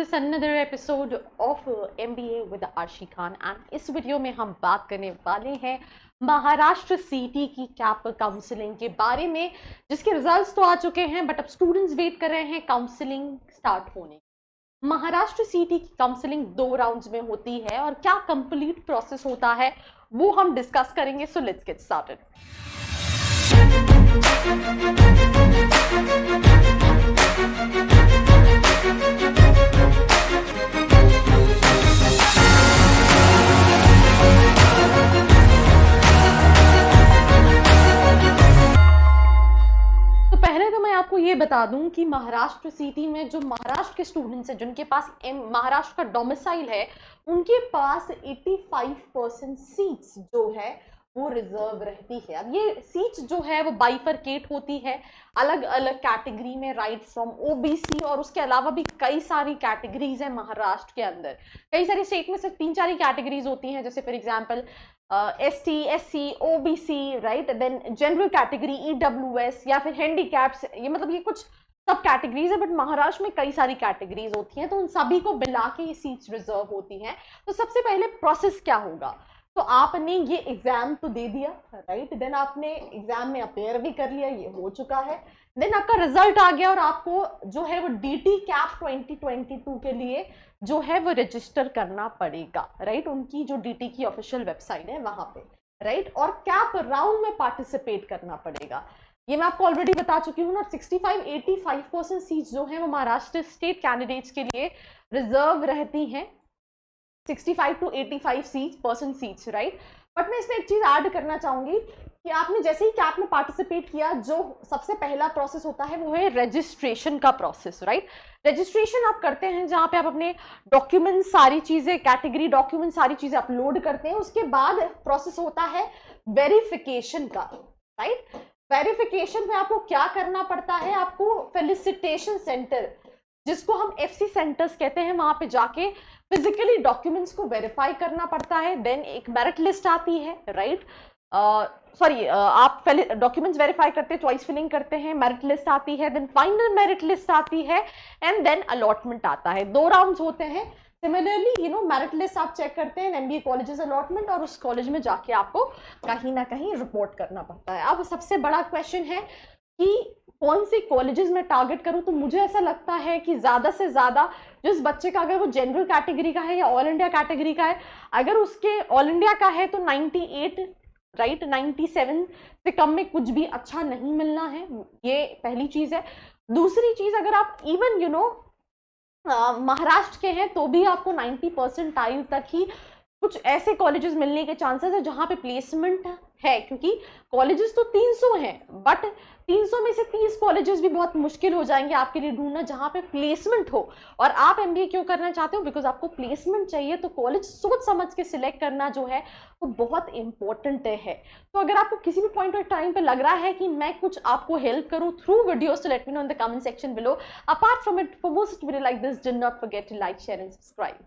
This another episode of MBA with Arshi Khan and इस video में हम बात करने वाले हैं महाराष्ट्र सीटी की कैप काउंसलिंग के बारे में, जिसके रिजल्ट्स तो आ चुके हैं बट अब स्टूडेंट्स वेट कर रहे हैं काउंसलिंग स्टार्ट होने। महाराष्ट्र सीटी की काउंसलिंग 2 राउंड्स में होती है और क्या कंप्लीट प्रोसेस होता है वो हम डिस्कस करेंगे। So let's get started. पहले तो मैं आपको ये बता दूं कि महाराष्ट्र सीटी में जो महाराष्ट्र के स्टूडेंट्स हैं जिनके पास महाराष्ट्र का डोमिसाइल है, उनके पास 85% सीट्स जो है वो रिजर्व रहती है। अब ये सीट्स जो है वो बाइफरकेट होती है अलग अलग कैटेगरी में, राइट फ्रॉम ओबीसी, और उसके अलावा भी कई सारी कैटेगरीज हैं महाराष्ट्र के अंदर। कई सारी स्टेट में सिर्फ 3-4 कैटेगरीज होती हैं, जैसे for example ST, SC, OBC, right, then general category EWS या फिर हैंडीकैप्स, ये मतलब ये कुछ सब कैटेगरीज है। बट महाराष्ट्र में कई सारी कैटेगरीज होती हैं, तो उन सभी को मिला के ये सीट्स रिजर्व होती हैं। तो सबसे पहले प्रोसेस क्या होगा, तो आपने ये एग्जाम तो दे दिया, राइट, देन आपने एग्जाम में अपेयर भी कर लिया, ये हो चुका है। देन आपका रिजल्ट आ गया और आपको जो है वो DT कैप 2022 के लिए जो है वो रजिस्टर करना पड़ेगा, राइट, उनकी जो DT की ऑफिशियल वेबसाइट है वहां पे, राइट, और कैप राउंड में पार्टिसिपेट करना पड़ेगा। ये मैं आपको ऑलरेडी बता चुकी हूँ ना। 65-85% सीट्स जो है वो महाराष्ट्र स्टेट कैंडिडेट्स के लिए रिजर्व रहती हैं, 65 to 85% सीट्स, राइट। बट मैं इसमें एक चीज ऐड करना चाहूंगी कि आपने जैसे ही कैप में पार्टिसिपेट किया, जो सबसे पहला प्रोसेस होता है वो है रजिस्ट्रेशन का प्रोसेस, राइट। रजिस्ट्रेशन आप करते हैं जहां पे आप अपने डॉक्यूमेंट, सारी चीजें, कैटेगरी डॉक्यूमेंट, सारी चीजें अपलोड करते हैं। उसके बाद प्रोसेस होता है वेरिफिकेशन का, राइट। वेरिफिकेशन में आपको क्या करना पड़ता है, आपको फेलिसिटेशन सेंटर, जिसको हम FC सेंटर्स कहते हैं, वहां पे जाके फिजिकली डॉक्यूमेंट्स को वेरीफाई करना पड़ता है। देन एक मेरिट लिस्ट आती है, राइट, आप डॉक्यूमेंट्स वेरीफाई करते हैं, चॉइस फिलिंग करते हैं, मेरिट लिस्ट आती है, देन फाइनल मेरिट लिस्ट आती है एंड देन अलॉटमेंट आता है। 2 राउंड्स होते हैं। सिमिलरली मेरिट लिस्ट आप चेक करते हैं, MBA कॉलेजेस अलॉटमेंट, और उस कॉलेज में जाके आपको कहीं ना कहीं रिपोर्ट करना पड़ता है। अब सबसे बड़ा क्वेश्चन है कि कौन सी कॉलेजेस में टारगेट करूं, तो मुझे ऐसा लगता है कि ज्यादा से ज्यादा जिस बच्चे का, अगर वो जनरल कैटेगरी का है या ऑल इंडिया कैटेगरी का है, अगर उसके ऑल इंडिया का है तो 98, राइट, 97 से कम में कुछ भी अच्छा नहीं मिलना है, ये पहली चीज है। दूसरी चीज, अगर आप इवन महाराष्ट्र के हैं तो भी आपको 90% तक ही कुछ ऐसे कॉलेजेस मिलने के चांसेस है जहां पे प्लेसमेंट है, क्योंकि कॉलेजेस तो 300 हैं, बट 300 में से 30 कॉलेजेस भी बहुत मुश्किल हो जाएंगे आपके लिए ढूंढना जहां पे प्लेसमेंट हो। और आप MBA क्यों करना चाहते हो, बिकॉज आपको प्लेसमेंट चाहिए, तो कॉलेज सोच समझ के सिलेक्ट करना जो है वो बहुत इंपॉर्टेंट है। तो अगर आपको किसी भी पॉइंट ऑफ टाइम पे लग रहा है कि मैं कुछ आपको हेल्प करूं थ्रू वीडियोस, तो let me know in the comment section below. Apart from it, for most video like this, do not forget to like, share and subscribe.